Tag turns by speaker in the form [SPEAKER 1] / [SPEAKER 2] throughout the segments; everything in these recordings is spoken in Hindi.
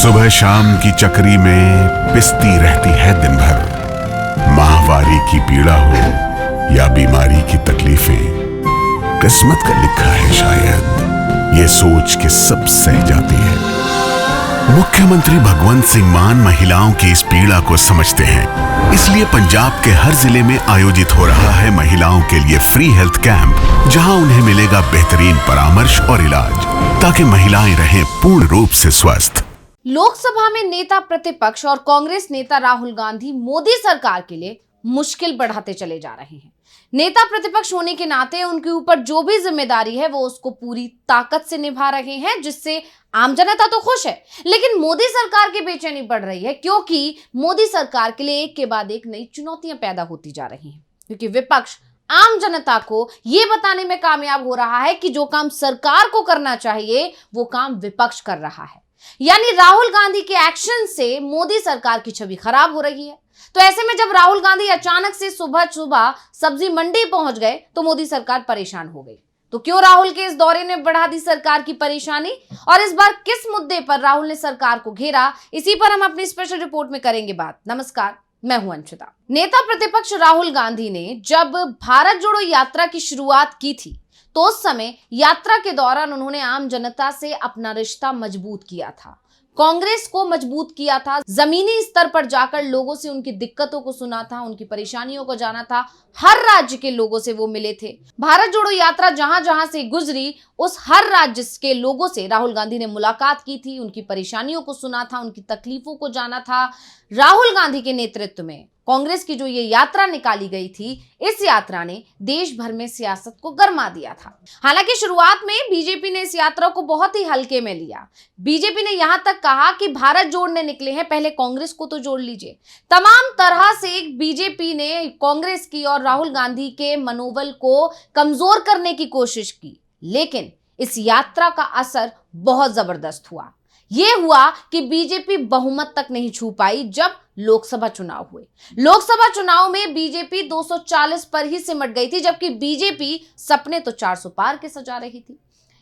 [SPEAKER 1] सुबह शाम की चक्री में पिसती रहती है दिन भर। माहवारी की पीड़ा हो या बीमारी की तकलीफें, किस्मत का लिखा है शायद, ये सोच के सब सह जाती है। मुख्यमंत्री भगवंत सिंह मान महिलाओं की इस पीड़ा को समझते हैं, इसलिए पंजाब के हर जिले में आयोजित हो रहा है महिलाओं के लिए फ्री हेल्थ कैंप, जहां उन्हें मिलेगा बेहतरीन परामर्श और इलाज, ताकि महिलाएं रहें पूर्ण रूप से स्वस्थ।
[SPEAKER 2] लोकसभा में नेता प्रतिपक्ष और कांग्रेस नेता राहुल गांधी मोदी सरकार के लिए मुश्किल बढ़ाते चले जा रहे हैं। नेता प्रतिपक्ष होने के नाते उनके ऊपर जो भी जिम्मेदारी है वो उसको पूरी ताकत से निभा रहे हैं, जिससे आम जनता तो खुश है, लेकिन मोदी सरकार की बेचैनी बढ़ रही है, क्योंकि मोदी सरकार के लिए एक के बाद एक नई चुनौतियां पैदा होती जा रही हैं। क्योंकि विपक्ष आम जनता को यह बताने में कामयाब हो रहा है कि जो काम सरकार को करना चाहिए वो काम विपक्ष कर रहा है। यानी राहुल गांधी के एक्शन से मोदी सरकार की छवि खराब हो रही है। तो ऐसे में जब राहुल गांधी अचानक से सुबह सुबह सब्जी मंडी पहुंच गए तो मोदी सरकार परेशान हो गई। तो क्यों राहुल के इस दौरे ने बढ़ा दी सरकार की परेशानी, और इस बार किस मुद्दे पर राहुल ने सरकार को घेरा, इसी पर हम अपनी स्पेशल रिपोर्ट में करेंगे बात। नमस्कार, मैं हूं अंशिता। नेता प्रतिपक्ष राहुल गांधी ने जब भारत जोड़ो यात्रा की शुरुआत की थी तो उस समय यात्रा के दौरान उन्होंने आम जनता से अपना रिश्ता मजबूत किया था, कांग्रेस को मजबूत किया था, जमीनी स्तर पर जाकर लोगों से उनकी दिक्कतों को सुना था, उनकी परेशानियों को जाना था, हर राज्य के लोगों से वो मिले थे। भारत जोड़ो यात्रा जहां जहां से गुजरी उस हर राज्य के लोगों से राहुल गांधी ने मुलाकात की थी, उनकी परेशानियों को सुना था, उनकी तकलीफों को जाना था। राहुल गांधी के नेतृत्व में कांग्रेस की जो ये यात्रा निकाली गई थी, इस यात्रा ने देश भर में सियासत को गरमा दिया था। हालांकि शुरुआत में बीजेपी ने इस यात्रा को बहुत ही हल्के में लिया। बीजेपी ने यहां तक कहा कि भारत जोड़ने निकले हैं, पहले कांग्रेस को तो जोड़ लीजिए। तमाम तरह से बीजेपी ने कांग्रेस की और राहुल गांधी के मनोबल को कमजोर करने की कोशिश की, लेकिन इस यात्रा का असर बहुत जबरदस्त हुआ। यह हुआ कि बीजेपी बहुमत तक नहीं छू पाई। जब लोकसभा चुनाव हुए, लोकसभा चुनाव में बीजेपी 240 पर ही सिमट गई थी, जबकि बीजेपी सपने तो 400 पार के सजा रही थी।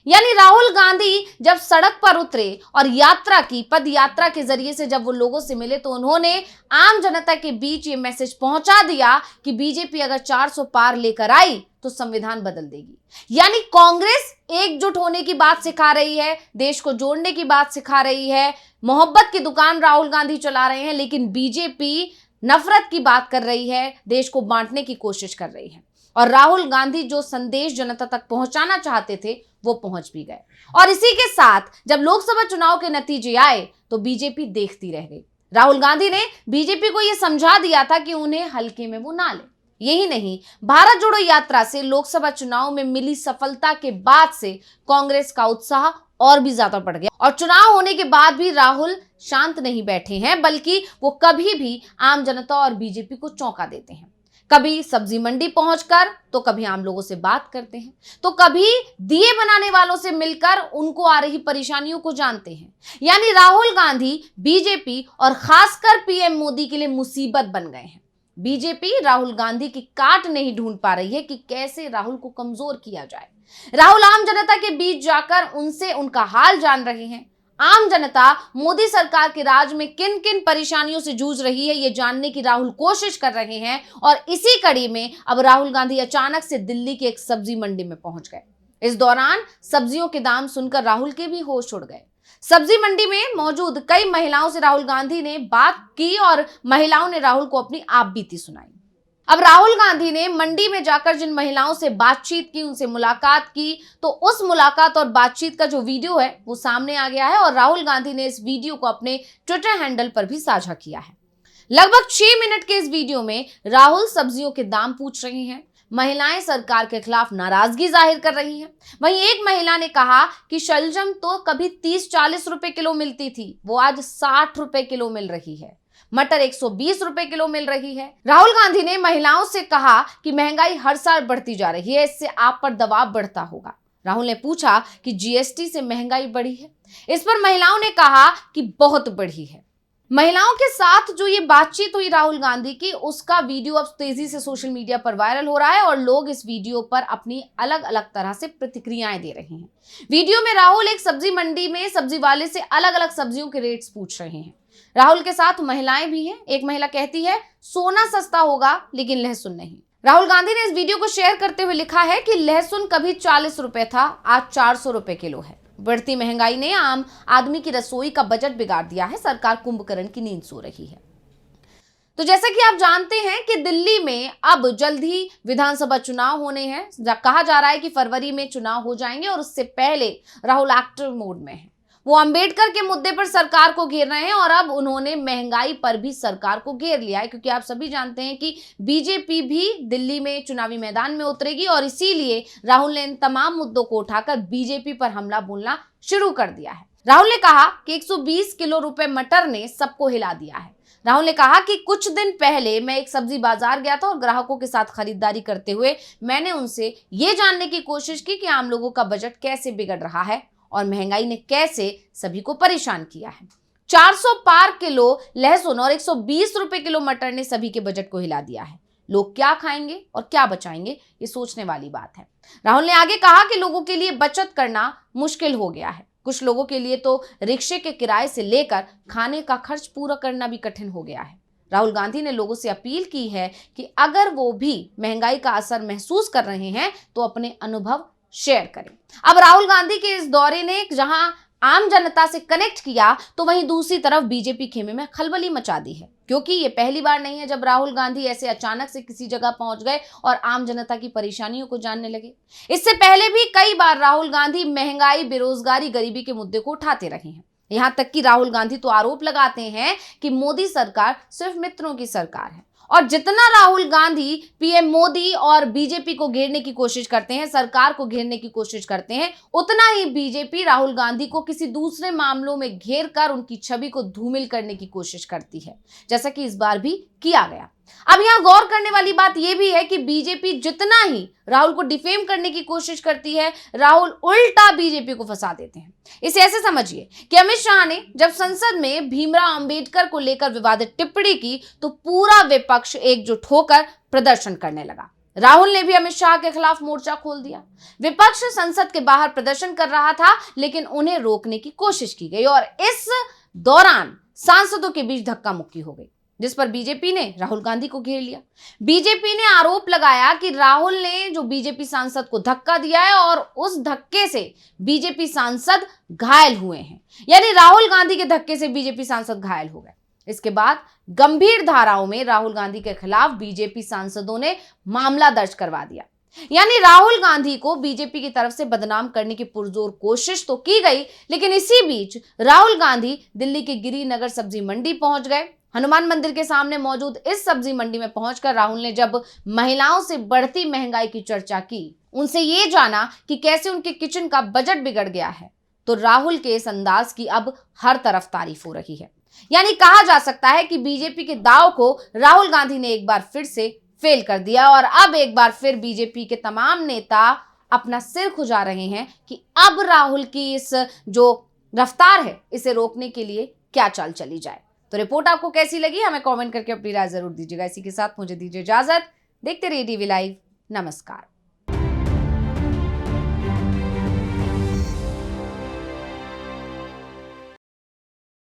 [SPEAKER 2] यानी राहुल गांधी जब सड़क पर उतरे और यात्रा की, पद यात्रा के जरिए से जब वो लोगों से मिले, तो उन्होंने आम जनता के बीच ये मैसेज पहुंचा दिया कि बीजेपी अगर 400 पार लेकर आई तो संविधान बदल देगी। यानी कांग्रेस एकजुट होने की बात सिखा रही है, देश को जोड़ने की बात सिखा रही है, मोहब्बत की दुकान राहुल गांधी चला रहे हैं, लेकिन बीजेपी नफरत की बात कर रही है, देश को बांटने की कोशिश कर रही है। और राहुल गांधी जो संदेश जनता तक पहुंचाना चाहते थे वो पहुंच भी गए। और इसी के साथ जब लोकसभा चुनाव के नतीजे आए तो बीजेपी देखती रह गई। राहुल गांधी ने बीजेपी को यह समझा दिया था कि उन्हें हल्के में वो ना ले। यही नहीं, भारत जोड़ो यात्रा से लोकसभा चुनाव में मिली सफलता के बाद से कांग्रेस का उत्साह और भी ज्यादा बढ़ गया। और चुनाव होने के बाद भी राहुल शांत नहीं बैठे हैं, बल्कि वो कभी भी आम जनता और बीजेपी को चौंका देते हैं। कभी सब्जी मंडी पहुंचकर, तो कभी आम लोगों से बात करते हैं, तो कभी दिए बनाने वालों से मिलकर उनको आ रही परेशानियों को जानते हैं। यानी राहुल गांधी बीजेपी और खासकर पीएम मोदी के लिए मुसीबत बन गए हैं। बीजेपी राहुल गांधी की काट नहीं ढूंढ पा रही है कि कैसे राहुल को कमजोर किया जाए। राहुल आम जनता के बीच जाकर उनसे उनका हाल जान रहे हैं। आम जनता मोदी सरकार के राज में किन किन परेशानियों से जूझ रही है, ये जानने की राहुल कोशिश कर रहे हैं। और इसी कड़ी में अब राहुल गांधी अचानक से दिल्ली की एक सब्जी मंडी में पहुंच गए। इस दौरान सब्जियों के दाम सुनकर राहुल के भी होश उड़ गए। सब्जी मंडी में मौजूद कई महिलाओं से राहुल गांधी ने बात की और महिलाओं ने राहुल को अपनी आप बीती सुनाई। अब राहुल गांधी ने मंडी में जाकर जिन महिलाओं से बातचीत की, उनसे मुलाकात की, तो उस मुलाकात और बातचीत का जो वीडियो है वो सामने आ गया है और राहुल गांधी ने इस वीडियो को अपने ट्विटर हैंडल पर भी साझा किया है। लगभग 6 मिनट के इस वीडियो में राहुल सब्जियों के दाम पूछ रहे हैं, महिलाएं सरकार के खिलाफ नाराजगी जाहिर कर रही हैं। वहीं एक महिला ने कहा कि शलजम तो कभी 30-40 रुपए किलो मिलती थी, वो आज 60 रुपए किलो मिल रही है। मटर 120 रुपए किलो मिल रही है। राहुल गांधी ने महिलाओं से कहा कि महंगाई हर साल बढ़ती जा रही है, इससे आप पर दबाव बढ़ता होगा। राहुल ने पूछा कि जीएसटी से महंगाई बढ़ी है। इस पर महिलाओं ने कहा कि बहुत बढ़ी है। महिलाओं के साथ जो ये बातचीत हुई राहुल गांधी की, उसका वीडियो अब तेजी से सोशल मीडिया पर वायरल हो रहा है और लोग इस वीडियो पर अपनी अलग अलग तरह से प्रतिक्रियाएं दे रहे हैं। वीडियो में राहुल एक सब्जी मंडी में सब्जी वाले से अलग अलग सब्जियों के रेट्स पूछ रहे हैं। राहुल के साथ महिलाएं भी हैं। एक महिला कहती है, सोना सस्ता होगा लेकिन लहसुन नहीं। राहुल गांधी ने इस वीडियो को शेयर करते हुए लिखा है कि लहसुन कभी 40 रुपए था, आज 400 रुपए किलो है। बढ़ती महंगाई ने आम आदमी की रसोई का बजट बिगाड़ दिया है। सरकार कुंभकर्ण की नींद सो रही है। तो जैसा कि आप जानते हैं कि दिल्ली में अब जल्द ही विधानसभा चुनाव होने हैं। कहा जा रहा है कि फरवरी में चुनाव हो जाएंगे और उससे पहले राहुल एक्टिव मोड में है। वो अंबेडकर के मुद्दे पर सरकार को घेर रहे हैं और अब उन्होंने महंगाई पर भी सरकार को घेर लिया है, क्योंकि आप सभी जानते हैं कि बीजेपी भी दिल्ली में चुनावी मैदान में उतरेगी और इसीलिए राहुल ने इन तमाम मुद्दों को उठाकर बीजेपी पर हमला बोलना शुरू कर दिया है। राहुल ने कहा कि 120 किलो रुपए मटर ने सबको हिला दिया है। राहुल ने कहा कि कुछ दिन पहले मैं एक सब्जी बाजार गया था और ग्राहकों के साथ खरीदारी करते हुए मैंने उनसे ये जानने की कोशिश की कि आम लोगों का बजट कैसे बिगड़ रहा है और महंगाई ने कैसे सभी को परेशान किया है। 400 पार किलो लहसुन और 120 रुपए किलो मटर ने सभी के बजट को हिला दिया है। लोग क्या खाएंगे और क्या बचाएंगे, ये सोचने वाली बात है। राहुल ने आगे कहा कि लोगों के लिए बचत करना मुश्किल हो गया है। कुछ लोगों के लिए तो रिक्शे के किराए से लेकर खाने का खर्च पूरा करना भी कठिन हो गया है। राहुल गांधी ने लोगों से अपील की है कि अगर वो भी महंगाई का असर महसूस कर रहे हैं तो अपने अनुभव शेयर करें। अब राहुल गांधी के इस दौरे ने जहां आम जनता से कनेक्ट किया, तो वहीं दूसरी तरफ बीजेपी खेमे में खलबली मचा दी है, क्योंकि ये पहली बार नहीं है जब राहुल गांधी ऐसे अचानक से किसी जगह पहुंच गए और आम जनता की परेशानियों को जानने लगे। इससे पहले भी कई बार राहुल गांधी महंगाई, बेरोजगारी, गरीबी के मुद्दे को उठाते रहे हैं। यहां तक कि राहुल गांधी तो आरोप लगाते हैं कि मोदी सरकार सिर्फ मित्रों की सरकार है और जितना राहुल गांधी पीएम मोदी और बीजेपी को घेरने की कोशिश करते हैं, सरकार को घेरने की कोशिश करते हैं, उतना ही बीजेपी राहुल गांधी को किसी दूसरे मामलों में घेर कर उनकी छवि को धूमिल करने की कोशिश करती है, जैसा कि इस बार भी किया गया। अब यहाँ गौर करने वाली बात यह भी है कि बीजेपी जितना ही राहुल को डिफेम करने की कोशिश करती है, राहुल उल्टा बीजेपी को फंसा देते हैं। इसे ऐसे समझिए कि अमित शाह ने जब संसद में भीमराव अंबेडकर को लेकर विवादित टिप्पणी की तो पूरा विपक्ष एकजुट होकर प्रदर्शन करने लगा। राहुल ने भी अमित शाह के खिलाफ मोर्चा खोल दिया। विपक्ष संसद के बाहर प्रदर्शन कर रहा था, लेकिन उन्हें रोकने की कोशिश की गई और इस दौरान सांसदों के बीच धक्का मुक्की हो गई, जिस पर बीजेपी ने राहुल गांधी को घेर लिया। बीजेपी ने आरोप लगाया कि राहुल ने जो बीजेपी सांसद को धक्का दिया है और उस धक्के से बीजेपी सांसद घायल हुए हैं, यानी राहुल गांधी के धक्के से बीजेपी सांसद घायल हो गए। इसके बाद गंभीर धाराओं में राहुल गांधी के खिलाफ बीजेपी सांसदों ने मामला दर्ज करवा दिया। यानी राहुल गांधी को बीजेपी की तरफ से बदनाम करने की पुरजोर कोशिश तो की गई, लेकिन इसी बीच राहुल गांधी दिल्ली के गिरिनगर सब्जी मंडी पहुंच गए। हनुमान मंदिर के सामने मौजूद इस सब्जी मंडी में पहुंचकर राहुल ने जब महिलाओं से बढ़ती महंगाई की चर्चा की, उनसे ये जाना कि कैसे उनके किचन का बजट बिगड़ गया है, तो राहुल के इस अंदाज की अब हर तरफ तारीफ हो रही है। यानी कहा जा सकता है कि बीजेपी के दांव को राहुल गांधी ने एक बार फिर से फेल कर दिया और अब एक बार फिर बीजेपी के तमाम नेता अपना सिर खुजा रहे हैं कि अब राहुल की इस जो रफ्तार है, इसे रोकने के लिए क्या चाल चली जाए। तो रिपोर्ट आपको कैसी लगी, हमें कमेंट करके अपनी राय जरूर दीजिएगा। इसी के साथ मुझे दीजिए इजाजत। देखते रहिए टीवी लाइव। नमस्कार।